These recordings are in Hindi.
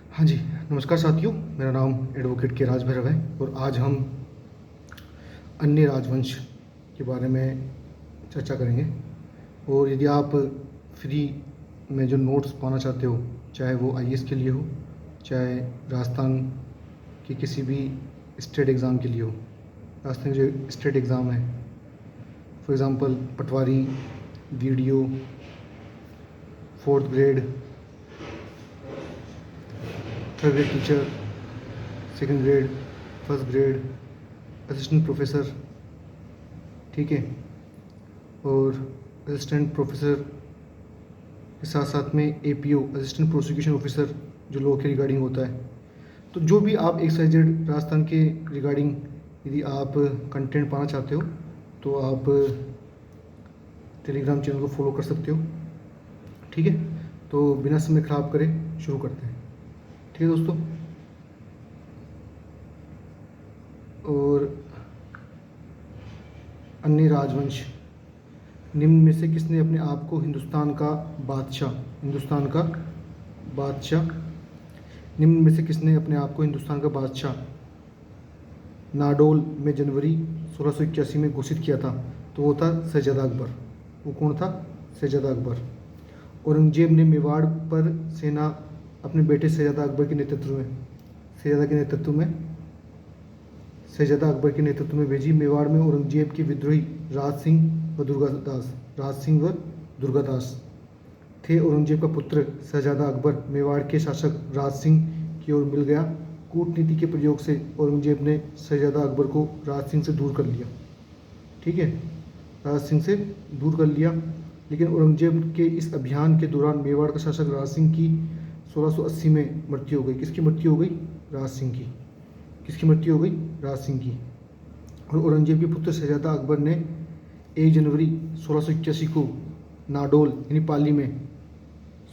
हाँ जी, नमस्कार साथियों। मेरा नाम एडवोकेट के राज भैरव है और आज हम अन्य राजवंश के बारे में चर्चा करेंगे। और यदि आप फ्री में जो नोट्स पाना चाहते हो, चाहे वो आईएएस के लिए हो, चाहे राजस्थान के किसी भी स्टेट एग्ज़ाम के लिए हो, राजस्थान के जो स्टेट एग्ज़ाम है, for example Patwari, video, fourth grade, third grade teacher, second grade, first grade, assistant professor, ठीक है, और असिस्टेंट प्रोफेसर के साथ साथ में एपीओ, असिस्टेंट प्रोसिक्यूशन ऑफिसर, जो लॉ के रिगार्डिंग होता है। तो जो भी आप XYZ राजस्थान के रिगार्डिंग यदि आप कंटेंट पाना चाहते हो तो आप टेलीग्राम चैनल को फॉलो कर सकते हो, ठीक है। तो बिना समय ख़राब करे शुरू करते हैं, ठीक है दोस्तों। और अन्य राजवंश, निम्न में से किसने अपने आप को हिंदुस्तान का बादशाह निम्न में से किसने अपने आप को हिंदुस्तान का बादशाह नाडोल में जनवरी 1681 में घोषित किया था? तो वो था शहजादा अकबर। वो कौन था? शहजादा अकबर। औरंगजेब ने मेवाड़ पर सेना अपने बेटे शहजादा अकबर के नेतृत्व में शहजादा अकबर के नेतृत्व में भेजी। मेवाड़ में औरंगजेब के विद्रोही राज सिंह व दुर्गादास थे। औरंगजेब का पुत्र शहजादा अकबर मेवाड़ के शासक राज सिंह की ओर मिल गया। कूटनीति के प्रयोग से औरंगजेब ने शहजादा अकबर को राज सिंह से दूर कर लिया, ठीक है, राज सिंह से दूर कर लिया। लेकिन औरंगजेब के इस अभियान के दौरान मेवाड़ का शासक राज सिंह की 1680 में मृत्यु हो गई। किसकी मृत्यु हो गई? राज सिंह की। किसकी मृत्यु हो गई? राज सिंह की। और औरंगजेब के पुत्र शहजादा अकबर ने 1 जनवरी 1681 को नाडोल यानी पाली में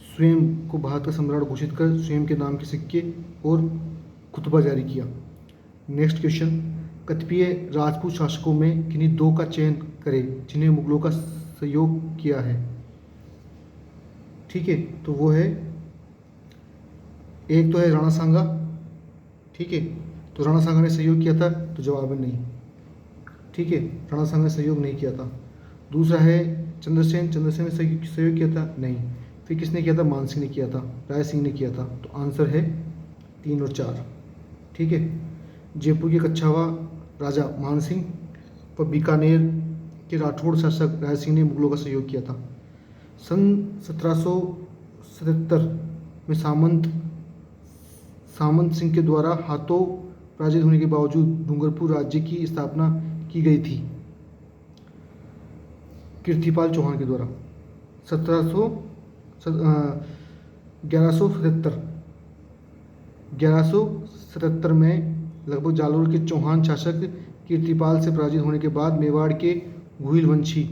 स्वयं को भारत का सम्राट घोषित कर स्वयं के नाम के सिक्के और खुतबा जारी किया। नेक्स्ट क्वेश्चन, कतिपय राजपूत शासकों में किन्हीं दो का चयन करें जिन्हें मुगलों का सहयोग किया है, ठीक है। तो वो है, एक तो है राणा सांगा, ठीक है। तो राणा सांगा ने सहयोग किया था, तो जवाब है नहीं, ठीक है, राणा सांगा ने सहयोग नहीं किया था। दूसरा है चंद्रसेन ने सहयोग किया था, नहीं। फिर किसने किया था? मान सिंह ने किया था, राय सिंह ने किया था। तो आंसर है 3 और 4, ठीक है। जयपुर के कच्छावा राजा मान सिंह व बीकानेर के राठौड़ शासक राय सिंह ने मुगलों का सहयोग किया था। सन 1777 में सामंत सिंह के द्वारा हाथों पराजित होने के बावजूद डूंगरपुर राज्य की स्थापना की गई थी कीर्तिपाल चौहान के द्वारा। 1177 में लगभग जालोर के चौहान शासक कीर्तिपाल से पराजित होने के बाद मेवाड़ के गुहिल वंशी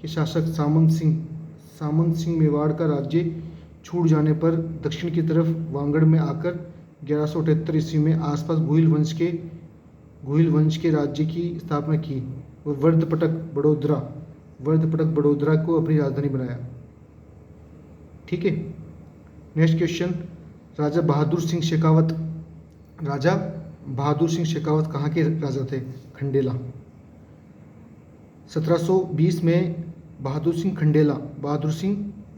के शासक सामंत सिंह मेवाड़ का राज्य छूट जाने पर दक्षिण की तरफ वांगड़ में आकर 1178 ईस्वी में आसपास गुहिल वंश के राज्य की स्थापना की और वर्धपटक बड़ौदरा को अपनी राजधानी बनाया, ठीक है। नेक्स्ट क्वेश्चन, राजा बहादुर सिंह शेखावत कहाँ के राजा थे? खंडेला। 1720 में बहादुर सिंह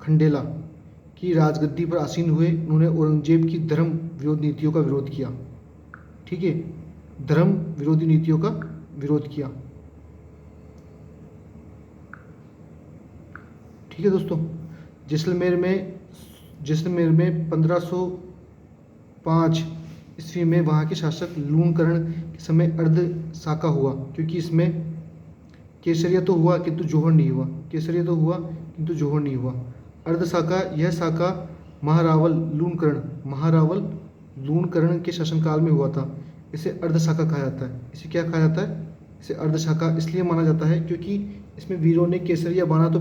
खंडेला की राजगद्दी पर आसीन हुए। उन्होंने औरंगजेब की धर्म विरोधी नीतियों का विरोध किया, ठीक है, धर्म विरोधी नीतियों का विरोध किया, ठीक है दोस्तों। जैसलमेर में 1505 ईस्वी में वहाँ के शासक लूणकरण के समय अर्ध साका हुआ, क्योंकि इसमें केसरिया तो हुआ किंतु जौहर नहीं हुआ। अर्ध साका, यह साका महारावल लूणकरण के शासनकाल में हुआ था। इसे अर्ध साका कहा जाता है। इसे क्या कहा जाता है? इसे अर्ध साका इसलिए माना जाता है क्योंकि इसमें वीरों ने केसरिया बाना तो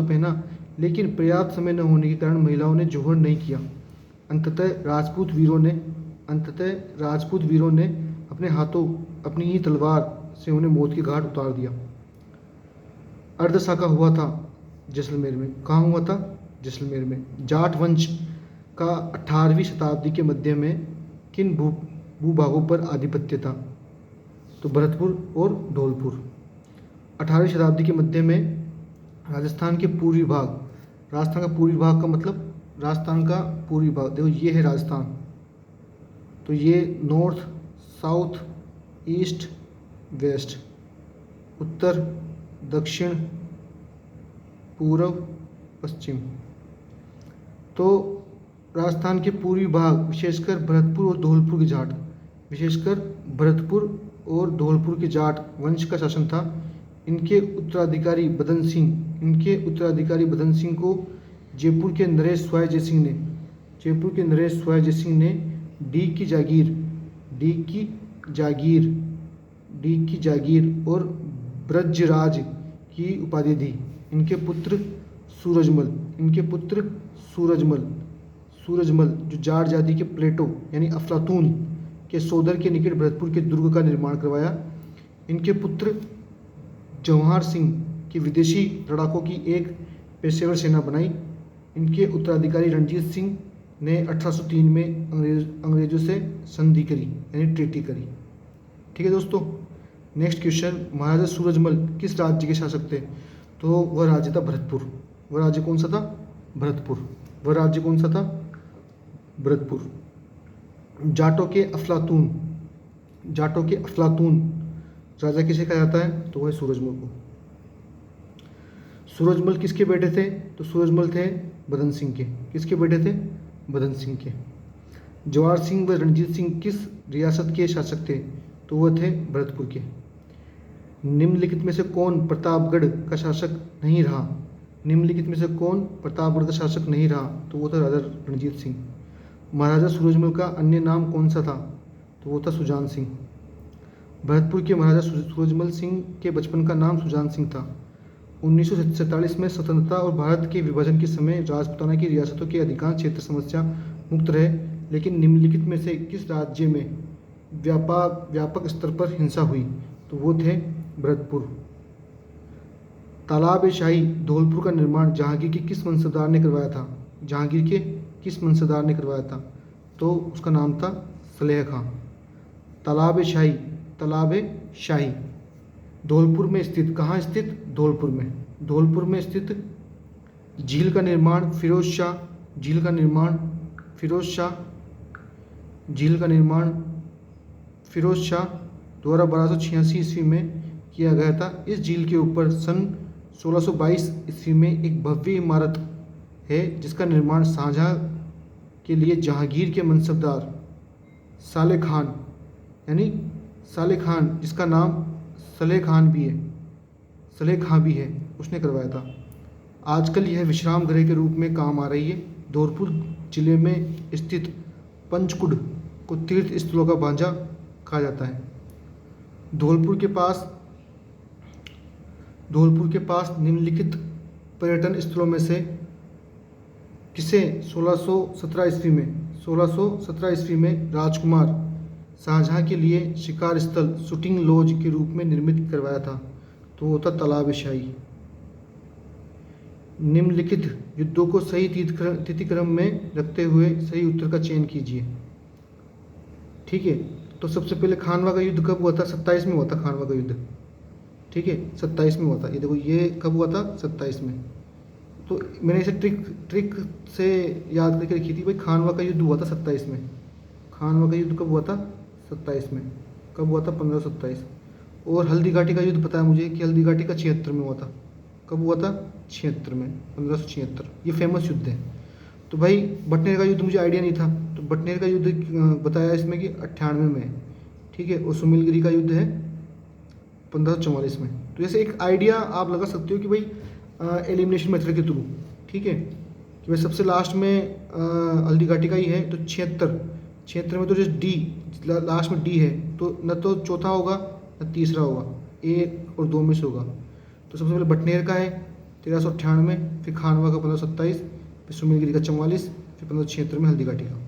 पहना, लेकिन पर्याप्त समय न होने के कारण महिलाओं ने जौहर नहीं किया। अंततः राजपूत वीरों ने अपने हाथों अपनी ही तलवार से उन्हें मौत के घाट उतार दिया। अर्ध साका हुआ था जैसलमेर में। कहाँ हुआ था? जैसलमेर में। जाट वंश का 18वीं शताब्दी के मध्य में किन भूभागों पर आधिपत्य था? तो भरतपुर और धौलपुर। 18वीं शताब्दी के मध्य में राजस्थान के पूर्वी भाग, राजस्थान का पूर्वी भाग का मतलब राजस्थान का पूर्वी भाग, देखो ये है राजस्थान, तो ये नॉर्थ, साउथ, ईस्ट, वेस्ट, उत्तर, दक्षिण, पूर्व, पश्चिम। तो राजस्थान के पूर्वी भाग, विशेषकर भरतपुर और धौलपुर के जाट, विशेषकर भरतपुर और धौलपुर के जाट वंश का शासन था। इनके उत्तराधिकारी बदन सिंह को जयपुर के नरेश स्वाय जय सिंह ने डी की जागीर और ब्रजराज की उपाधि दी। इनके पुत्र सूरजमल जो जाट जाति के प्लेटो यानी अफलातून के सोदर के निकट भरतपुर के दुर्ग का निर्माण करवाया। इनके पुत्र जवाहर सिंह की विदेशी लड़ाकों की एक पेशेवर सेना बनाई। इनके उत्तराधिकारी रणजीत सिंह ने 1803 में अंग्रेजों से संधि करी यानी ट्रीटी करी। ठीक है दोस्तों, नेक्स्ट क्वेश्चन, महाराजा सूरजमल किस राज्य के शासक थे? तो वह राज्य था भरतपुर। वह राज्य कौन सा था? भरतपुर। जाटों के अफलातून राजा किसे कहा जाता है? तो वह सूरजमल को। सूरजमल किसके बेटे थे? तो सूरजमल थे बदन सिंह के। किसके बेटे थे? बदन सिंह के। जवाहर सिंह व रणजीत सिंह किस रियासत के शासक थे? तो वह थे भरतपुर के। निम्नलिखित में से कौन प्रतापगढ़ का शासक नहीं रहा? तो वो था राजा रणजीत सिंह। महाराजा सूरजमल का अन्य नाम कौन सा था? तो वो था सुजान सिंह। भरतपुर के महाराजा सूरजमल सिंह के बचपन का नाम सुजान सिंह था। 1947 में स्वतंत्रता और भारत के विभाजन के समय राजपूताना की रियासतों के अधिकांश क्षेत्र समस्या मुक्त रहे, लेकिन निम्नलिखित में से किस राज्य में व्यापक स्तर पर हिंसा हुई? तो वो थे भरतपुर। तालाब शाही धौलपुर का निर्माण जहांगीर के किस मंसूबदार ने करवाया था? तो उसका नाम था सलेह खां। तालाब शाही धौलपुर में स्थित, कहाँ स्थित? धौलपुर में स्थित। झील का निर्माण फिरोज शाह द्वारा 1286 ईस्वी में किया गया था। इस झील के ऊपर सन 1622 ईस्वी में एक भव्य इमारत है जिसका निर्माण शाहजहां के लिए जहांगीर के मनसबदार साले खान जिसका नाम सलेह खां भी है उसने करवाया था। आजकल यह विश्राम गृह के रूप में काम आ रही है। धौलपुर जिले में स्थित पंचकुड़ को तीर्थ स्थलों का भांजा कहा जाता है। धौलपुर के पास निम्नलिखित पर्यटन स्थलों में से किसे 1617 ईस्वी में राजकुमार शाहजहां के लिए शिकार स्थल शूटिंग लॉज के रूप में निर्मित करवाया था? तो वो था तालाब शाही। निम्नलिखित युद्धों को सही तिथि क्रम में रखते हुए सही उत्तर का चयन कीजिए। ठीक है, तो सबसे पहले खानवा का युद्ध कब हुआ था? 27 में हुआ था खानवा का युद्ध। ठीक है, 27 में हुआ था। ये देखो, ये कब हुआ था? 27 में। तो मैंने इसे ट्रिक से याद करके रखी थी भाई, खानवा का युद्ध हुआ था 27 में। खानवा का युद्ध कब हुआ था? 27 में। कब हुआ था? 1527। और हल्दी घाटी का युद्ध पता है मुझे कि हल्दी घाटी का 76 में हुआ था। कब हुआ था? 76 में, 1576। ये फेमस युद्ध है। तो भाई बटनेर का युद्ध मुझे आइडिया नहीं था, तो बटनेर का युद्ध बताया इसमें कि 98 में है। ठीक है, और सुमिलगिरी का युद्ध है 1544 में। तो जैसे एक आइडिया आप लगा सकते हो कि भाई एलिमिनेशन मेथड के थ्रू, ठीक है, कि भाई सबसे लास्ट में हल्दी घाटी का ही है, तो 76 में तो जैसे डी लास्ट में डी है, तो न तो चौथा होगा न तीसरा होगा, 1 और 2 में से होगा। तो सबसे पहले बटनेर का है 1398, फिर खानवा का 1527, फिर सुमिलगिरी का 44, फिर 1576 में हल्दी घाटी का।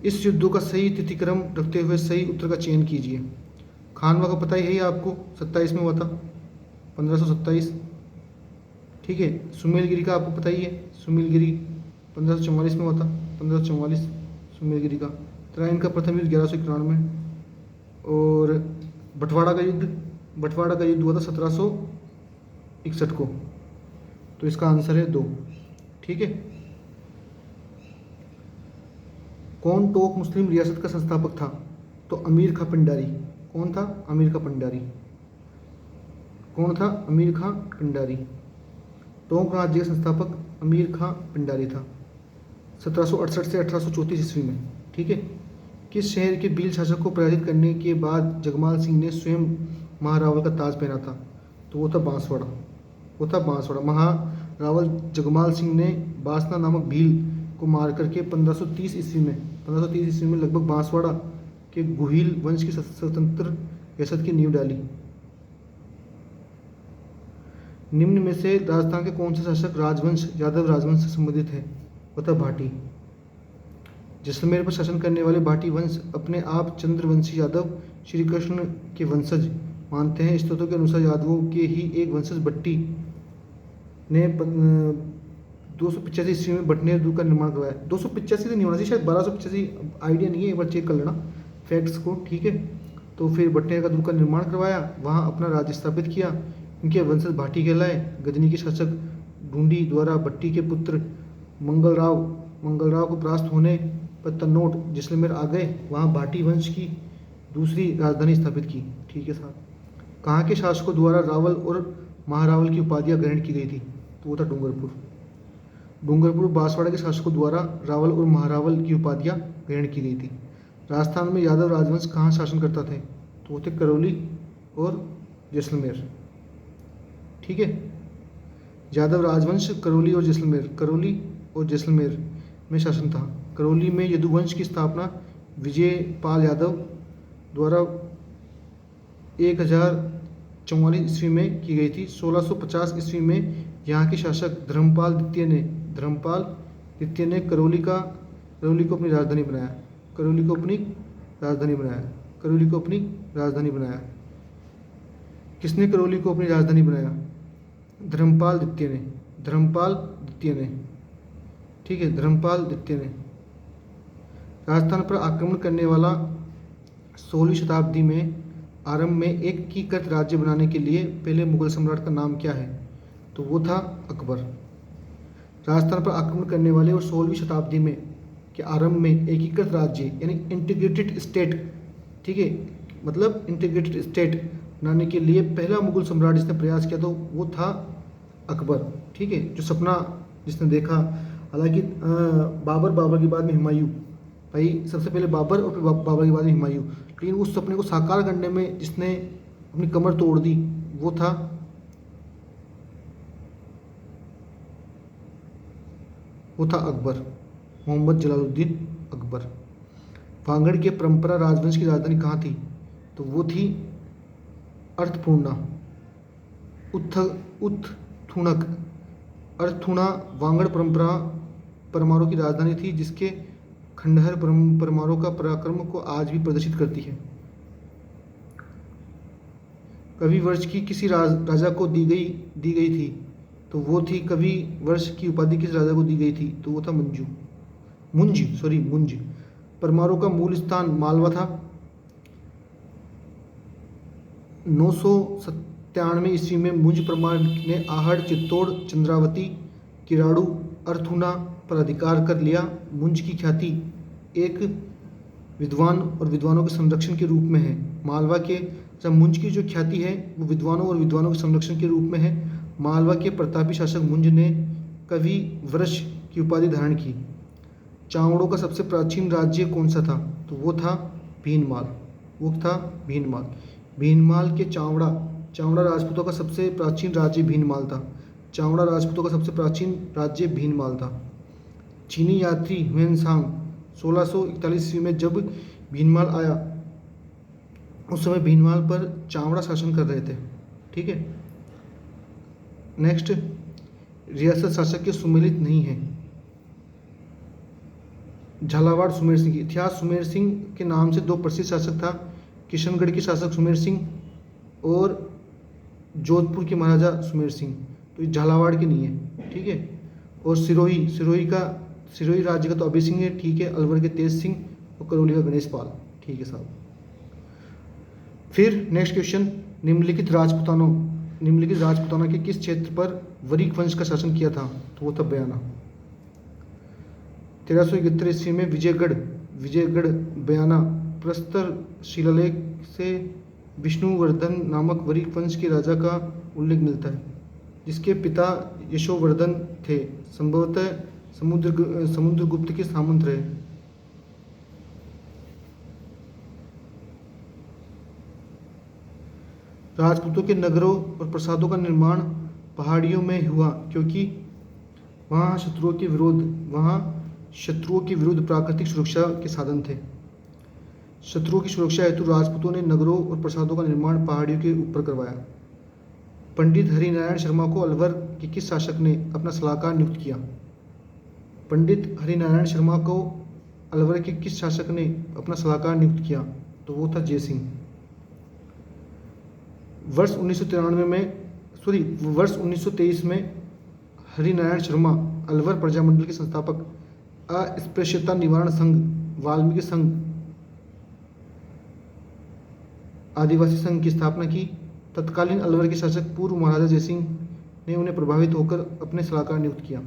इस युद्धों का सही तिथिक्रम रखते हुए सही उत्तर का चयन कीजिए। खानवा का पता ही है आपको, 27 में हुआ था, 1527। ठीक है। सुमेलगिरी का आपको पता ही है, सुमेलगिरी 1544 में हुआ था, 1544 सुमेलगिरी का। तराइन का प्रथम युद्ध 1191 में। और बंटवाड़ा का युद्ध हुआ था 1761 को। तो इसका आंसर है 2। ठीक है। कौन टोक मुस्लिम रियासत का संस्थापक था? तो अमीर खां पिंडारी। कौन था? अमीर खां पिंडारी। कौन था? अमीर खां पिंडारी। टोंक राज्य का संस्थापक अमीर खां पिंडारी था, 1768 से 1834 ईस्वी में। ठीक है। किस शहर के भील शासक को पराजित करने के बाद जगमाल सिंह ने स्वयं महारावल का ताज पहना था? तो वो था बांसवाड़ा। महारावल जगमाल सिंह ने बासना नामक भील को मार करके 1530 ईस्वी में लगभग बांसवाड़ा के गुहिल वंश की स्वतंत्र रियासत की नींव डाली। निम्न में से राजस्थान के कौन से शासक राजवंश यादव राजवंश से संबंधित है? वो था भाटी। जैसलमेर पर शासन करने वाले भाटी वंश अपने आप चंद्रवंशी यादव श्री कृष्ण के वंशज मानते हैं। स्रोतों के अनुसार यादवों के ही एक वंशज भट्टी ने 285 ईस्वी में बटनेर दुर्ग का निर्माण करवाया। 285 से नहीं होना चाहिए, शायद 1285, आइडिया नहीं है, एक बार चेक कर लेना फैक्ट्स को। ठीक है। तो फिर बटनेर का दुर्ग का निर्माण करवाया, वहाँ अपना राज्य स्थापित किया। इनके वंशज भाटी कहलाए। गजनी के शासक ढूंढी द्वारा भट्टी के पुत्र मंगलराव को परास्त होने पर तन्नोट जैसलमेर आ गए, वहाँ भाटी वंश की दूसरी राजधानी स्थापित की। ठीक है साहब। कहाँ के शासकों द्वारा रावल और महारावल की उपाधियाँ ग्रहण की गई थी? तो वो था डूंगरपुर बांसवाड़ा के शासकों द्वारा रावल और महारावल की उपाधियाँ ग्रहण की गई थी। राजस्थान में यादव राजवंश कहाँ शासन करता थे? तो वो थे करौली और जैसलमेर। ठीक है। यादव राजवंश करौली और जैसलमेर में शासन था। करौली में यदुवंश की स्थापना विजयपाल यादव द्वारा 1044 ईस्वी में की गई थी। 1650 ईस्वी में यहाँ के शासक धर्मपाल द्वितीय ने करौली को अपनी राजधानी बनाया। किसने करौली को अपनी राजधानी बनाया? धर्मपाल द्वितीय ने। ठीक है, धर्मपाल द्वितीय ने। राजस्थान पर आक्रमण करने वाला 16वीं शताब्दी में आरंभ में एकीकृत राज्य बनाने के लिए पहले मुगल सम्राट का नाम क्या है? तो वो था अकबर। राजस्थान पर आक्रमण करने वाले और 16वीं शताब्दी में के आरंभ में एकीकृत राज्य यानी इंटीग्रेटेड स्टेट, ठीक है, मतलब इंटीग्रेटेड स्टेट बनाने के लिए पहला मुगल सम्राट जिसने प्रयास किया तो वो था अकबर। ठीक है, जो सपना जिसने देखा, हालांकि बाबर के बाद में हुमायूं, भाई सबसे पहले बाबर और फिर बाबर के बाद में हुमायूं, लेकिन उस सपने को साकार करने में जिसने अपनी कमर तोड़ दी वो था अकबर, मोहम्मद जलालुद्दीन अकबर। वांगड़ के परंपरा राजवंश की राजधानी कहाँ थी? तो वो थी अर्थपूर्णा। अर्थूणा वांगड़ परमारों की राजधानी थी, जिसके खंडहर परमारों का पराक्रम को आज भी प्रदर्शित करती है। कवि वर्ष की किसी राजा को दी गई थी? तो वो थी कवि वर्ष की उपाधि किस राजा को दी गई थी? तो वो था मुंज। परमारों का मूल स्थान मालवा था। 997 ईस्वी में मुंज परमार ने आहड़, चित्तौड़, चंद्रावती, किराड़ू, अर्थूना पर अधिकार कर लिया। मुंज की ख्याति एक विद्वान और विद्वानों के संरक्षण के रूप में है। मालवा के मुंज की जो ख्याति है वो विद्वानों और विद्वानों के संरक्षण के रूप में है। मालवा के प्रतापी शासक मुंज ने कवि वृष की उपाधि धारण की। चावड़ों का सबसे प्राचीन राज्य कौन सा था? तो वो था भीनमाल। भीनमाल के चावड़ा राजपूतों का सबसे प्राचीन राज्य भीनमाल था। चीनी यात्री ह्वेनसांग 1641 ईस्वी में जब भीनमाल आया उस समय भीनमाल पर चावड़ा शासन कर रहे थे। ठीक है। नेक्स्ट, रियासत शासक के सुमेलित नहीं है। झालावाड़ सुमेर सिंह। इतिहास सुमेर सिंह के नाम से दो प्रसिद्ध शासक था, किशनगढ़ के शासक सुमेर सिंह और जोधपुर के महाराजा सुमेर सिंह। तो ये झालावाड़ की नहीं है, ठीक है। और सिरोही राज्य का तो अभय सिंह है, ठीक है। अलवर के तेज सिंह और करौली का गणेश पाल, ठीक है साहब। फिर नेक्स्ट क्वेश्चन, निम्नलिखित राजपूताना के किस क्षेत्र पर वरिक वंश का शासन किया था? तो वो था बयाना। 1371 ईस्वी में विजयगढ़ बयाना प्रस्तर शिलालेख से विष्णुवर्धन नामक वरिक वंश के राजा का उल्लेख मिलता है, जिसके पिता यशोवर्धन थे, संभवतः समुद्रगुप्त के सामंत रहे। राजपूतों के नगरों और प्रासादों का निर्माण पहाड़ियों में हुआ, क्योंकि वहाँ शत्रुओं के विरुद्ध प्राकृतिक सुरक्षा के साधन थे। शत्रुओं की सुरक्षा हेतु राजपूतों ने नगरों और प्रासादों का निर्माण पहाड़ियों के ऊपर करवाया। पंडित हरिनारायण शर्मा को अलवर के किस शासक ने अपना सलाहकार नियुक्त किया? पंडित हरिनारायण शर्मा को अलवर के किस शासक ने अपना सलाहकार नियुक्त किया? तो वो था जयसिंह। वर्ष 1923 में हरिनारायण शर्मा अलवर प्रजामंडल के संस्थापक, अस्पृश्यता निवारण संघ, वाल्मीकि संघ, आदिवासी संघ की स्थापना की। तत्कालीन अलवर के शासक पूर्व महाराजा जयसिंह ने उन्हें प्रभावित होकर अपने सलाहकार नियुक्त किया।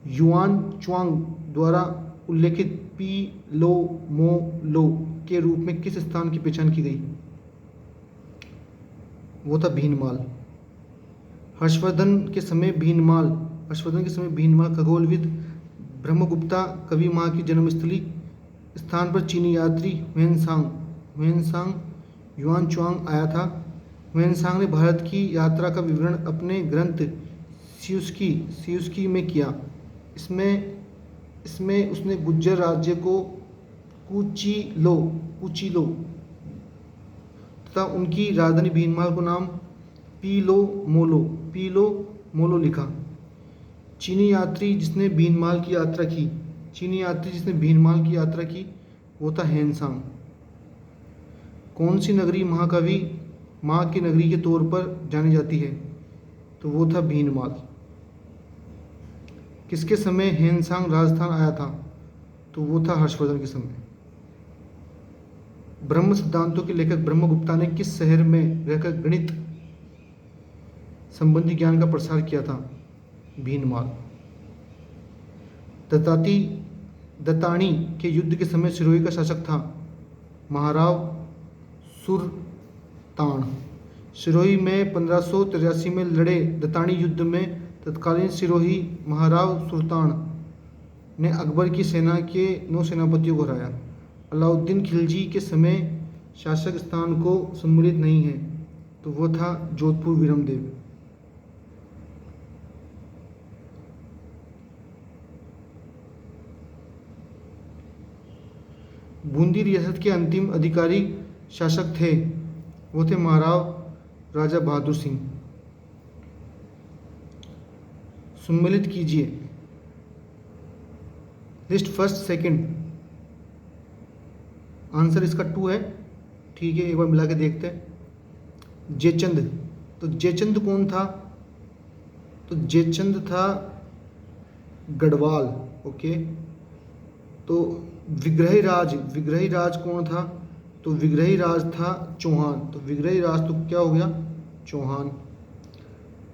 युआन च्वांग द्वारा उल्लेखित पी लो मो लो के रूप में किस स्थान की पहचान की गई? वो था भीनमाल। हर्षवर्धन के समय भीनमाल खगोलविद ब्रह्मगुप्ता कवि माँ की जन्मस्थली स्थान पर चीनी यात्री ह्वेनसांग युआनच्वांग आया था। ह्वेनसांग ने भारत की यात्रा का विवरण अपने ग्रंथ सियुस्की में किया। इसमें उसने गुज्जर राज्य को कुचीलो तथा उनकी राजधानी भीनमाल को नाम पीलो मोलो लिखा। चीनी यात्री जिसने भीनमाल की यात्रा की वो था ह्वेनसांग। कौन सी नगरी महाकवि माँ की नगरी के तौर पर जानी जाती है? तो वो था भीनमाल। किसके समय ह्वेनसांग राजस्थान आया था? तो वो था हर्षवर्धन के समय। ब्रह्म सिद्धांतों के लेखक ब्रह्मगुप्ता ने किस शहर में रहकर गणित संबंधी ज्ञान का प्रसार किया था? भीनमाल। दत्तानी के युद्ध के समय सिरोही का शासक था महाराव सुरतान। सिरोही में 1583 में लड़े दत्तानी युद्ध में तत्कालीन सिरोही महाराव सुरतान ने अकबर की सेना के 9 सेनापतियों को हराया। अलाउद्दीन खिलजी के समय शासक स्थान को सम्मिलित नहीं है, तो वो था जोधपुर विरमदेव। बूंदी रियासत के अंतिम अधिकारी शासक थे, वो थे महाराव राजा बहादुर सिंह। सम्मिलित कीजिए लिस्ट फर्स्ट सेकंड। आंसर इसका 2 है, ठीक है। एक बार मिला के देखते हैं। जयचंद, तो जयचंद कौन था? तो जयचंद था गढ़वाल, ओके। तो विग्रही राज कौन था? तो विग्रही राज था चौहान। तो विग्रही राज तो क्या हो गया? चौहान।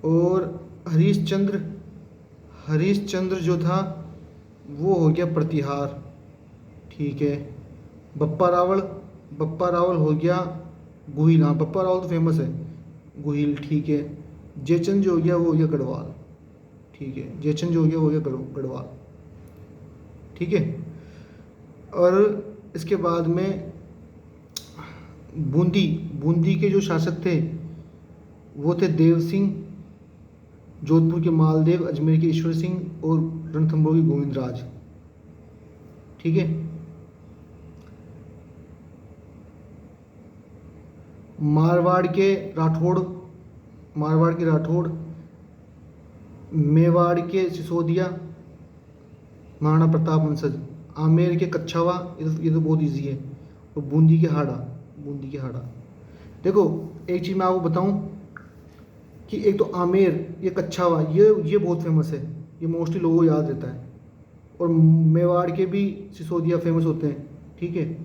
और हरीशचंद्र जो था वो हो गया प्रतिहार, ठीक है। बप्पा रावल हो गया गुहिल। हाँ, बप्पा रावल तो फेमस है, गुहिल, ठीक है। जयचंद जो हो गया वो हो गया गढ़वाल, ठीक है। जयचंद जो हो गया वो हो गया गढ़वाल, ठीक है। और इसके बाद में बूंदी के जो शासक थे वो थे देव सिंह, जोधपुर के मालदेव, अजमेर के ईश्वर सिंह और रणथंभौर के गोविंदराज, ठीक है। मारवाड़ के राठौड़, मेवाड़ के सिसोदिया, महाराणा प्रताप वंशज। आमेर के कच्छावा, ये तो बहुत इजी है। और बूंदी के हाड़ा। देखो एक चीज़ मैं आपको बताऊं कि एक तो आमेर, ये कच्छावा, ये बहुत फेमस है, ये मोस्टली लोगों को याद रहता है। और मेवाड़ के भी सिसोदिया फेमस होते हैं, ठीक है।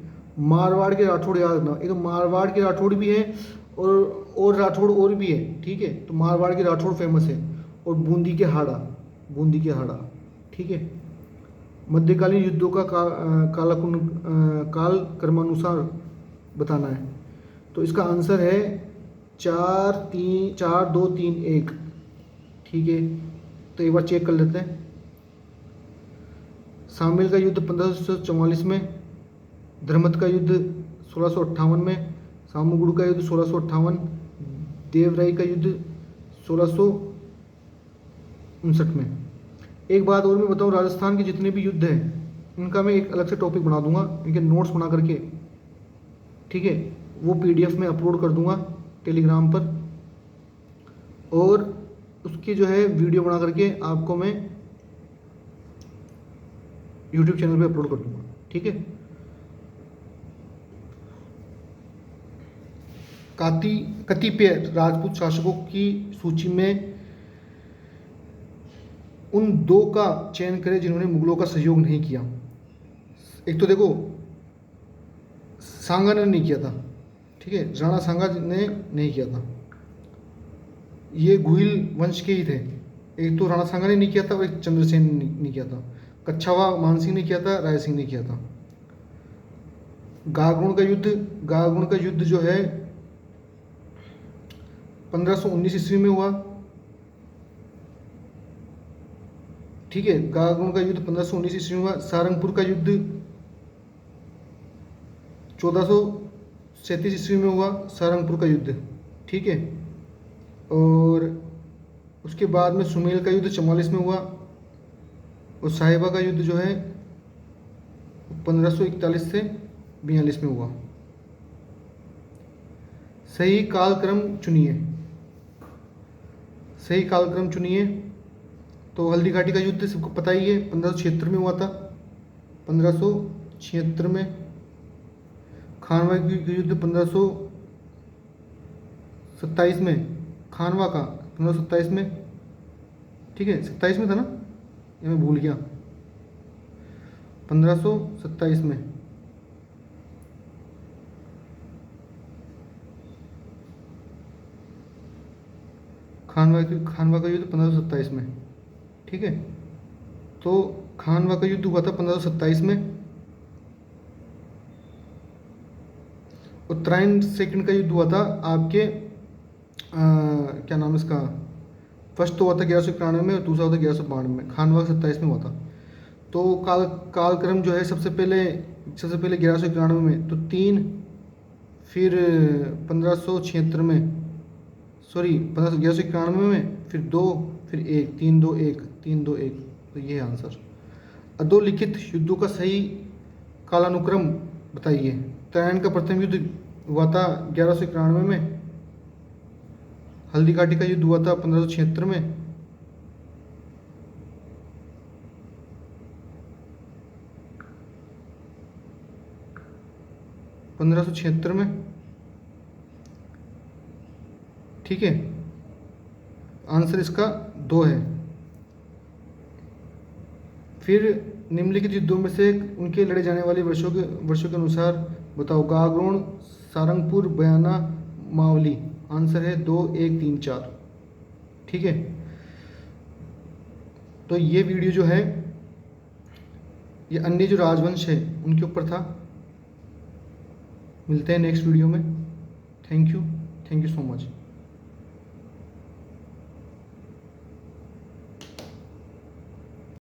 मारवाड़ के राठौड़ याद रखना, एक तो मारवाड़ के राठौड़ भी हैं और राठौड़ और भी है, ठीक है। तो मारवाड़ के राठौड़ फेमस है। और बूंदी के हाड़ा, बूंदी के हाड़ा, ठीक है। मध्यकालीन युद्धों का काल क्रमानुसार बताना है। तो इसका आंसर है 4 2 3 1, ठीक है। तो एक बार चेक कर लेते हैं। शामिल का युद्ध 1544 में, धर्मत का युद्ध 1658 में, सामूगुड़ का युद्ध 1658, देवराई का युद्ध 1659 में। एक बात और मैं बताऊं, राजस्थान के जितने भी युद्ध हैं इनका मैं एक अलग से टॉपिक बना दूंगा, इनके नोट्स बना करके, ठीक है। वो PDF में अपलोड कर दूंगा टेलीग्राम पर, और उसकी जो है वीडियो बना करके आपको मैं YouTube चैनल पे अपलोड कर दूंगा, ठीक है। कतिपय राजपूत शासकों की सूची में उन 2 का चयन करें जिन्होंने मुगलों का सहयोग नहीं किया। एक तो देखो, सांगा ने नहीं किया था, ठीक है, राणा सांगा ने नहीं किया था, ये गुहिल वंश के ही थे। एक तो राणा सांगा ने नहीं किया था और एक चंद्रसेन ने नहीं किया था। कच्छावा मानसिंह ने किया था, राय सिंह ने किया था। गागुण का युद्ध जो है 1519 ईस्वी में हुआ, ठीक है। गागुण का युद्ध 1519 ईस्वी में हुआ। सारंगपुर का युद्ध 1437 ईस्वी में हुआ, सारंगपुर का युद्ध, ठीक है। और उसके बाद में सुमेल का युद्ध 44 में हुआ, और साहिबा का युद्ध जो है 1541 से 42 में हुआ। सही कालक्रम चुनिए। तो हल्दी घाटी का युद्ध सबको पता ही है, 1576 में हुआ था, 1576 में। खानवा का युद्ध 1527 में, खानवा का 1527 में, ठीक है। 27 में था ना, ये मैं भूल गया, 1527 में। खानवा का युद्ध 1527 में, ठीक है। तो खानवा का युद्ध हुआ था 1527 में। उत्तरायण सेकंड का युद्ध हुआ था आपके क्या नाम इसका, फर्स्ट तो हुआ था 1191 में और दूसरा हुआ था 1192 में। खानवा 27 में हुआ था। तो कालक्रम जो है सबसे पहले 1191 में, तो 3, फिर 1576 में, सॉरी 1191 में, फिर 2, फिर 1, 3 2 1, 3 2 1। तो ये है आंसर। अधोलिखित युद्धों का सही कालानुक्रम बताइए। उत्तरायण का प्रथम युद्ध हुआ था 1191 में, हल्दी घाटी का युद्ध हुआ था 1576 में, ठीक है। आंसर इसका 2 है। फिर निम्नलिखित युद्धों में से उनके लड़े जाने वाले वर्षों के अनुसार बताओ। गागरोन, सारंगपुर, बयाना, मावली। आंसर है 2 1 3 4, ठीक है। तो ये वीडियो जो है ये अन्य जो राजवंश है उनके ऊपर था। मिलते हैं नेक्स्ट वीडियो में। Thank you so much.